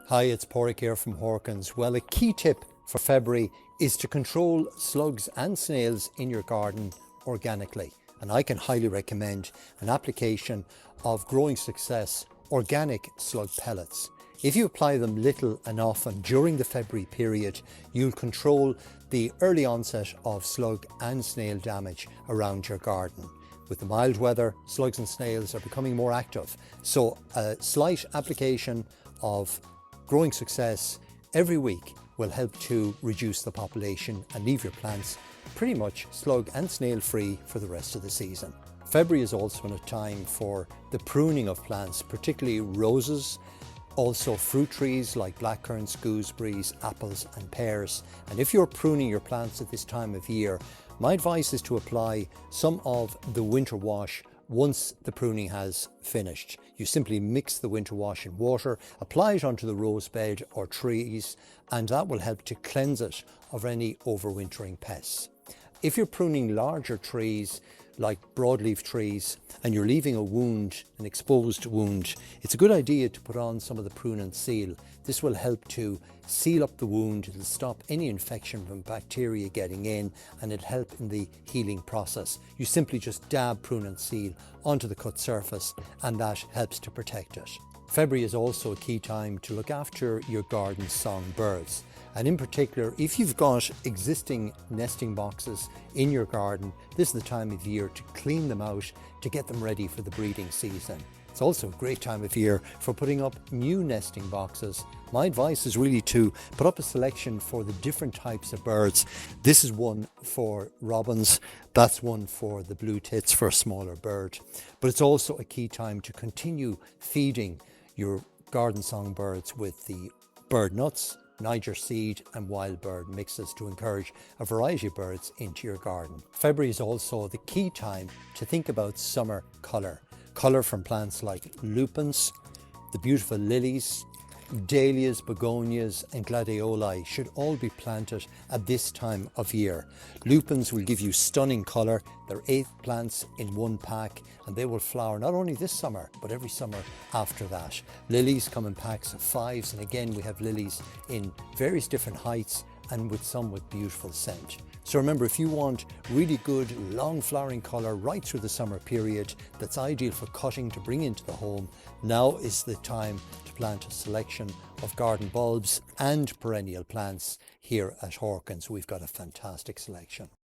Hi, it's Paraic here from Horkans. Well, a key tip for February is to control slugs and snails in your garden organically. And I can highly recommend an application of Growing Success organic slug pellets. If you apply them little and often during the February period, you'll control the early onset of slug and snail damage around your garden. With the mild weather, slugs and snails are becoming more active. So a slight application of Growing Success every week will help to reduce the population and leave your plants pretty much slug and snail free for the rest of the season. February is also a time for the pruning of plants, particularly roses, also fruit trees like blackcurrants, gooseberries, apples and pears. And if you're pruning your plants at this time of year, my advice is to apply some of the winter wash once the pruning has finished. You simply mix the winter wash in water, apply it onto the rose bed or trees, and that will help to cleanse it of any overwintering pests. If you're pruning larger trees like broadleaf trees and you're leaving a wound, an exposed wound, it's a good idea to put on some of the prune and seal. This will help to seal up the wound, it'll stop any infection from bacteria getting in, and it'll help in the healing process. You simply just dab prune and seal onto the cut surface and that helps to protect it. February is also a key time to look after your garden songbirds. And in particular, if you've got existing nesting boxes in your garden, this is the time of year to clean them out to get them ready for the breeding season. It's also a great time of year for putting up new nesting boxes. My advice is really to put up a selection for the different types of birds. This is one for robins, that's one for the blue tits for a smaller bird. But it's also a key time to continue feeding your garden songbirds with the bird nuts, Niger seed and wild bird mixes to encourage a variety of birds into your garden. February is also the key time to think about summer colour. Colour from plants like lupins, the beautiful lilies, dahlias, begonias and gladioli should all be planted at this time of year. Lupins will give you stunning colour. They're 8 plants in one pack and they will flower not only this summer but every summer after that. Lilies come in packs of 5s, and again we have lilies in various different heights and with some with beautiful scent. So remember, if you want really good long flowering colour right through the summer period that's ideal for cutting to bring into the home, now is the time to plant a selection of garden bulbs and perennial plants here at Horkans. We've got a fantastic selection.